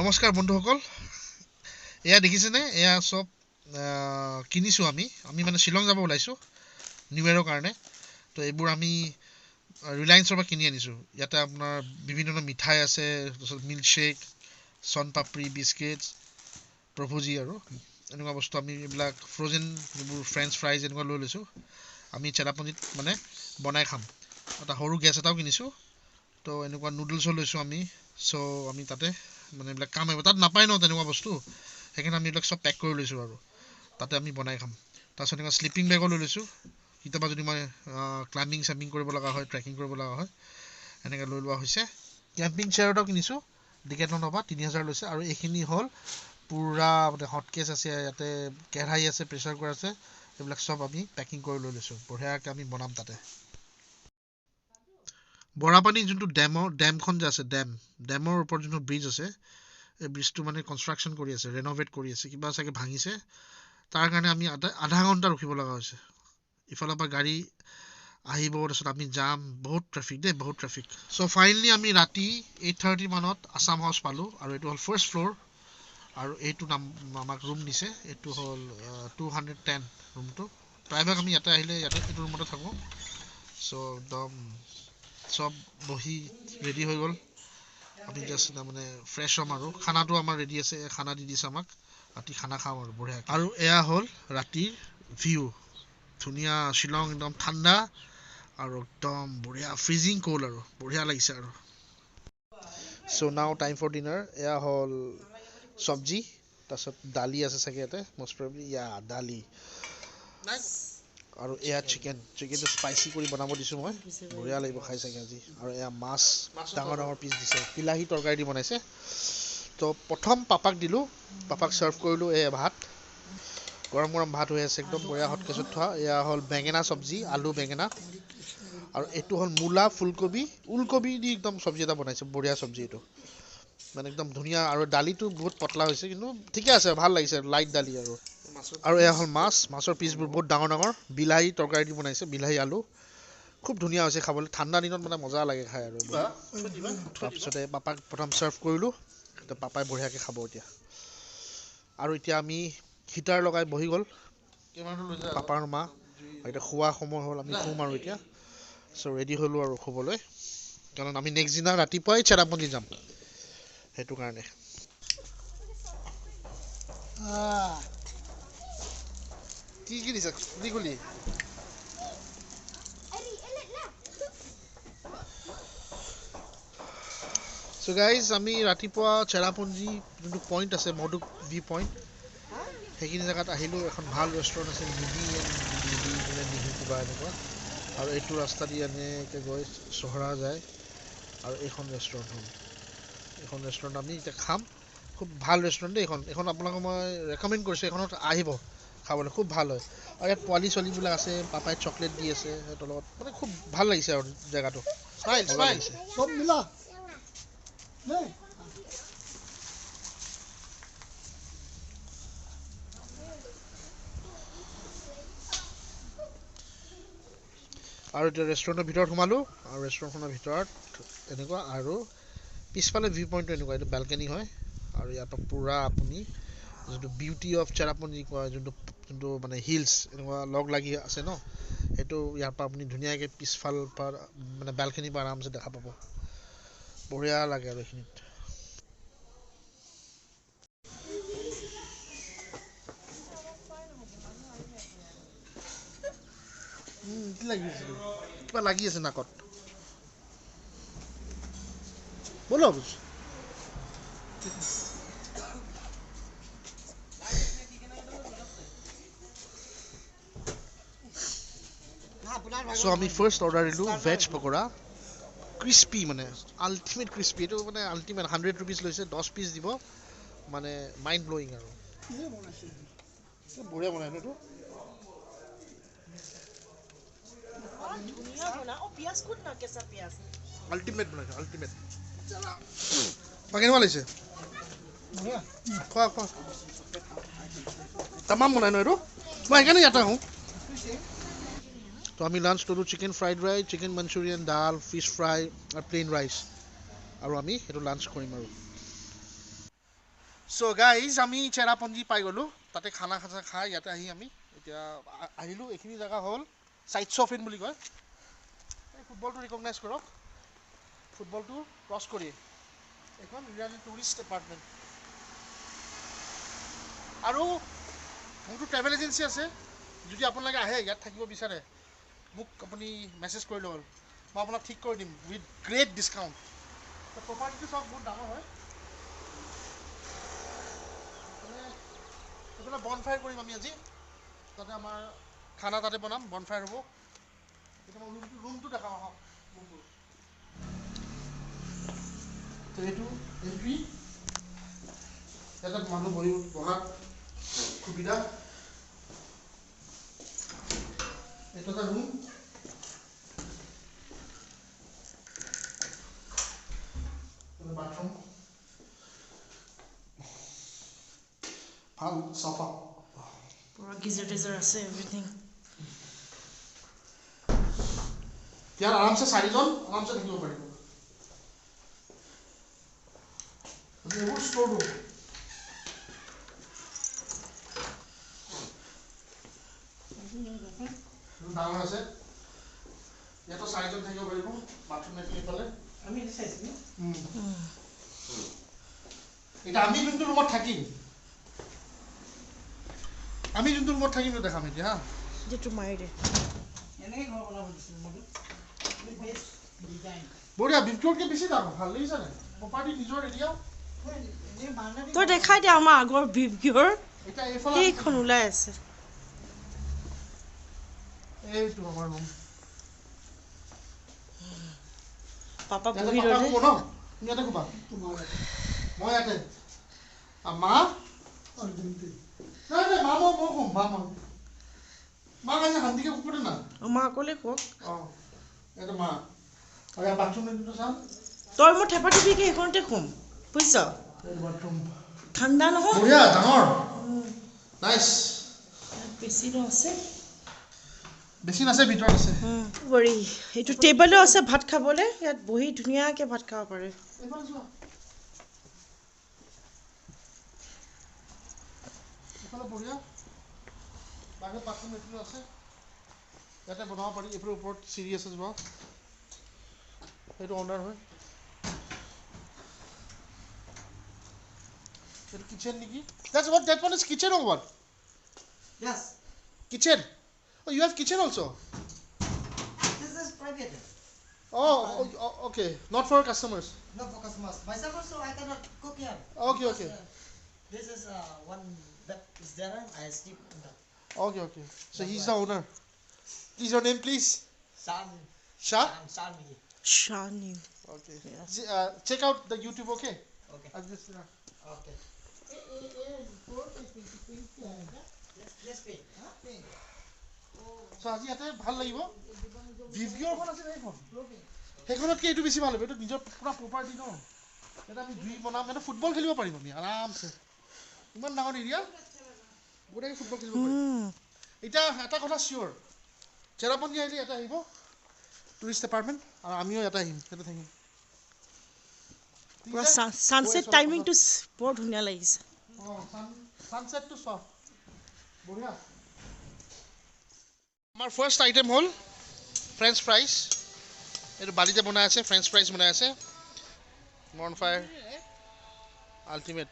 নমস্কাৰ বন্ধুসকল, এয়া দেখিছেনে? এয়া চব কিনিছোঁ আমি মানে শ্বিলং যাব ওলাইছোঁ নিউ ইয়েৰৰ কাৰণে। তো এইবোৰ আমি ৰিলায়েন্সৰ পৰা কিনি আনিছোঁ। ইয়াতে আপোনাৰ বিভিন্ন ধৰণৰ মিঠাই আছে, তাৰপিছত মিল্কশ্বেক, চন পাপৰি, বিস্কিটছ, প্ৰভুজী আৰু এনেকুৱা বস্তু আমি এইবিলাক ফ্ৰ'জেন যিবোৰ ফ্ৰেঞ্চ ফ্ৰাইজ এনেকুৱা লৈ লৈছোঁ। আমি চেৰাপুঞ্জীত মানে বনাই খাম। এটা সৰু গেছ এটাও কিনিছোঁ। তো এনেকুৱা নুডলছো লৈছোঁ আমি। চ' আমি তাতে মানে এইবিলাক কাম আহিব। তাত নাপায় ন তেনেকুৱা বস্তু, সেইকাৰণে আমি এইবিলাক চব পেক কৰি লৈছোঁ আৰু তাতে আমি বনাই খাম। তাৰপিছত এনেকুৱা শ্লিপিং বেগো লৈ লৈছোঁ, কেতিয়াবা যদি মই ক্লাইম্বিং চাম্বিং কৰিব লগা হয়, ট্ৰেকিং কৰিব লগা হয়, এনেকৈ লৈ লোৱা হৈছে। কেম্পিং চেয়াৰ এটাও কিনিছোঁ ডিকেথলনৰ পৰা, 3000 লৈছে। আৰু এইখিনি হ'ল পূৰা মানে হটকেছ আছে, ইয়াতে কেৰাহী আছে, প্ৰেছাৰ কুকাৰ আছে, এইবিলাক চব আমি পেকিং কৰি লৈ লৈছোঁ। বঢ়িয়াকৈ আমি বনাম তাতে। বৰাপানী যোনটো ডেমখন যে আছে, ডেমৰ ওপৰত যোনটো ব্ৰিজ আছে, এই ব্ৰিজটো মানে কনষ্ট্ৰাকশ্যন কৰি আছে, ৰেন'ভেট কৰি আছে, কিবা চাগে ভাঙিছে, তাৰ কাৰণে আমি আধা ঘণ্টা ৰখিব লগা হৈছে। ইফালৰ পৰা গাড়ী আহিব, তাৰপিছত আমি যাম, বহুত ট্ৰেফিক দেই, বহুত ট্ৰেফিক। চ' ফাইনেলি আমি ৰাতি 8:30 মানত আছাম হাউচ পালোঁ, আৰু এইটো হ'ল ফাৰ্ষ্ট ফ্ল'ৰ। আৰু এইটো আমাক ৰুম দিছে, এইটো হ'ল 210 ৰুমটো। প্ৰায়ভাগ আমি ইয়াতে আহিলে এইটো ৰুমতে থাকোঁ। চ' একদম চব বহি ৰেডি হৈ গ'ল, আমি জাষ্ট তাৰমানে ফ্ৰেছ হ'ম। আৰু খানাটো আমাৰ ৰেডি আছে, খানা দি দিছে আমাক, ৰাতি খানা খাম আৰু বঢ়িয়া। আৰু এয়া হ'ল ৰাতিৰ ভিউ, ধুনীয়া শ্বিলং, একদম ঠাণ্ডা আৰু একদম বঢ়িয়া, ফ্ৰিজিং ক'ল্ড আৰু বঢ়িয়া লাগিছে আৰু। চ' নাও টাইম ফৰ ডিনাৰ। এয়া হ'ল চব্জি, তাৰপিছত দালি আছে চাগে ইয়াতে, মষ্ট প্ৰবেবলি দালি, আৰু এয়া চিকেনটো স্পাইচি কৰি বনাব দিছোঁ মই, বঢ়িয়া লাগিব খাই চাগে আজি। আৰু এয়া মাছ ডাঙৰ ডাঙৰ পিচ দিছে, বিলাহী তৰকাৰী দি বনাইছে। তো প্ৰথম পাপাক দিলোঁ, পাপাক ছাৰ্ভ কৰিলোঁ। এয়া ভাত, গৰম গৰম ভাত হৈ আছে, একদম বঢ়িয়া হটকেছত থোৱা। এয়া হ'ল বেঙেনা চব্জি, আলু বেঙেনা, আৰু এইটো হ'ল মূলা, ফুলকবি, ওলকবি দি একদম চব্জি এটা বনাইছে, বঢ়িয়া চব্জি এইটো, মানে একদম ধুনীয়া। আৰু দালিটো বহুত পাতলা হৈছে, কিন্তু ঠিকে আছে, ভাল লাগিছে, লাইট দালি। আৰু এয়া হ'ল মাছৰ পিচবোৰ বহুত ডাঙৰ ডাঙৰ, বিলাহী তৰকাৰী দি বনাইছে, বিলাহী আলু, খুব ধুনীয়া হৈছে খাবলৈ। ঠাণ্ডা দিনত মানে মজা লাগে খাই। আৰু তাৰপিছতে পাপাক প্ৰথম ছাৰ্ভ কৰিলোঁ, পাপাই বঢ়িয়াকৈ খাব এতিয়া। আৰু এতিয়া আমি হিটাৰ লগাই বহি গ'ল পাপা আৰু মা, এতিয়া শোৱা সময় হ'ল, আমি শুম আৰু এতিয়া। চ' ৰেডি হ'লোঁ আৰু শুবলৈ, কাৰণ আমি নেক্সট দিনা ৰাতিপুৱাই চেৰাপুঞ্জী যাম, সেইটো কাৰণে। কি দিছা খুলি? চ' গাইজ, আমি ৰাতিপুৱা চেৰাপুঞ্জী যোনটো পইণ্ট আছে, মডুক ভিউ পইণ্ট, সেইখিনি জেগাত আহিলোঁ। এখন ভাল ৰেষ্টুৰেণ্ট আছে, নিহি কিবা এনেকুৱা, আৰু এইটো ৰাস্তা দি এনেকৈ গৈ চহৰা যায়, আৰু এইখন ৰেষ্টুৰেণ্ট আমি এতিয়া খাম। খুব ভাল ৰেষ্টুৰেণ্ট দেই এইখন আপোনালোকক মই ৰেকমেণ্ড কৰিছোঁ, এইখনত আহিব খাবলৈ, খুব ভাল হয়। আৰু ইয়াত পোৱালি ছোৱালীবিলাক আছে, পাপাই চকলেট দি আছে সিহঁতৰ লগত, মানে খুব ভাল লাগিছে আৰু জেগাটো। আৰু এতিয়া ৰেষ্টুৰেণ্টৰ ভিতৰত সোমালোঁ, আৰু ৰেষ্টুৰেণ্টখনৰ ভিতৰত এনেকুৱা, আৰু পিছফালে ভিউ পইণ্টটো এনেকুৱা, এইটো বেলকনি হয়। আৰু ইয়াৰ পৰা পূৰা আপুনি যোনটো বিউটি অফ চেৰাপুঞ্জী কয়, যোনটো মানে হিলছ এনেকুৱা লগ লাগি আছে ন, সেইটো ইয়াৰ পৰা আপুনি ধুনীয়াকৈ পিছফাল পৰা মানে বেলকনিৰ পৰা আৰামছে দেখা পাব, বঢ়িয়া লাগে আৰু এইখিনিত। কিবা লাগি আছে নাকত, ব'লক। চ' আমি ফাৰ্ষ্ট অৰ্ডাৰ দিলোঁ ভেজ পকৰা, ক্ৰিস্পি, মানে আল্টিমেট ক্ৰিস্পি, এইটো মানে আল্টিমেট। 100 ৰুপিজ লৈছে, 10 পিচ দিব, মানে মাইণ্ড ব্লয়িং আৰু বঢ়িয়া বনাই এইটো। আল্টিমেট বনাইছে, আল্টিমেট। কেনেকুৱা লাগিছে? খোৱা তামাম বনাই ন এইটো, মই সেইকাৰণে ইয়াতে আহোঁ। তো আমি লাঞ্চ ল'লোঁ, chicken fried rice, chicken manchurian, ডাল, ফিছ ফ্ৰাই আৰু প্লেইন ৰাইচ, আৰু আমি সেইটো লাঞ্চ কৰিম আৰু। সো গাইজ আমি চেৰাপুঞ্জী পাই গ'লোঁ তাতে খানা খানা খাই ইয়াতে আহি আমি এতিয়া আহিলোঁ এইখিনি জেগা হ'ল চাইটছ অফ ইন বুলি কয় এই ফুটবলটো ৰিকগনাইজ কৰক ফুটবলটো ক্ৰছ কৰি এইখন ইৰানী টুৰিষ্ট এপাৰ্টমেণ্ট আৰু মোৰতো ট্ৰেভেল এজেঞ্চি আছে যদি আপোনালোকে আহে ইয়াত থাকিব বিচাৰে মোক আপুনি মেছেজ কৰি ল'ব মই আপোনাক ঠিক কৰি দিম উইথ গ্ৰেট ডিছকাউণ্ট প্ৰপাৰ্টিটো চব বহুত ডাঙৰ হয় এইফালে বনফায়াৰ কৰিম আমি আজি তাতে আমাৰ খানা তাতে বনাম বনফায়াৰ হ'ব এতিয়া মই ৰুমটো দেখাম আহক ৰুমটো তো এইটো এণ্ট্ৰি ইয়াতে মানুহ বহাৰ সুবিধা এইটো এটা ৰুম বাথৰুম ভাল চাফা পুৰা গিজাৰ টিজাৰ আছে এভৰিথিং ইয়াত আৰামছে চাৰিজন আৰামছে থাকিব পাৰিব এইবোৰ ষ্ট'ৰ ৰুম ডাঙৰ আছে ইয়াতো চাৰিজন থাকিব পাৰিব বাথৰুম লেট্ৰিন এইফালে আমি চাইছিলোঁ এতিয়া আমি যোনটো ৰুমত থাকিম তো দেখাম এতিয়া হা যেটো মাৰি দে এনেকৈ ঘৰ বনাব দিছিলোঁ মই বেষ্ট ডিজাইন বঢ়িয়া বিক্ৰতকৈ বেছি দাম ভাল লাগিছে নে প্ৰপাৰ্টি নিজৰ এৰিয়া তই দেখাই দে আমাৰ আগৰ ভিডিঅ'ৰ এতিয়া এইফালে সেইখন ওলাই আছে এইটো আমাৰ ৰুম পাপা ইয়াতে বহি পাপা ৰ'লে শুব ন তুমি ইয়াতে শুবা মই ইয়াতে মা নাই নাই মা মই শুম মা কাছে শান্তিকে শুবদে না মা অকলে কওক অঁ ইয়াতে মা আৰু ইয়াৰ বাথৰুম লেট্ৰিনটো চাম তই মোৰ থেপা থেপিকে সেইখনতে শুম বুজিছ বাথৰুম ঠাণ্ডা নহয় বঢ়িয়া ডাঙৰ নাইচ বেছি ন আছে বেছি নাছে ভিতৰত আছে বঢ়ি এইটো টেবলো আছে ভাত খাবলৈ ইয়াত বহি ধুনীয়াকৈ ভাত খাব পাৰে এইফালে যোৱা এইফালে বঢ়িয়া বাহিৰত বাথৰুম লেট্ৰিন আছে ইয়াতে বনাব পাৰি এইফালে ওপৰত চিৰি আছে যোৱা সেইটো অনাৰ হয় এইটো কিচেন নেকি that one is kitchen or what? Yes. Kitchen? Oh, you have kitchen also? This is private. Okay. Not for customers. No for customers. Myself also I cannot cook here. Okay. This is one that is there. I sleep in that. Okay. So he's the owner. Please your name, please. Shah? Sami. Shani Okay. Yes. Check out the YouTube, okay? Okay. Okay. Let's pay. So আজি ইয়াতে ভাল লাগিব ভিভিঅ'খন আছে এইখন সেইখনতকৈ এইটো বেছি ভাল হ'ব এইটো নিজৰ পুৰা প্ৰপাৰ্টি ন এটা আমি জুই বনাম মানে ফুটবল খেলিব পাৰিম আমি আৰামছে ইমান ডাঙৰ এৰিয়া গোটেই ফুটবল খেলিব পাৰিম এতিয়া এটা কথা চিয়'ৰ চেৰাপুঞ্জী আহিলে ইয়াতে আহিব টুৰিষ্ট এপাৰ্টমেণ্ট আৰু আমিও ইয়াতে আহিম ইয়াতে থাকিম পুৰা ছানছেট টাইমিংটো বৰ ধুনীয়া লাগিছে সানসেটটো চফ বঢ়িয়া আমাৰ ফাৰ্ষ্ট আইটেম হ'ল ফ্ৰেঞ্চ ফ্ৰাইজ এইটো বালিতে বনাই আছে ফ্ৰেঞ্চ ফ্ৰাইজ বনাই আছে বনফায়াৰ আল্টিমেট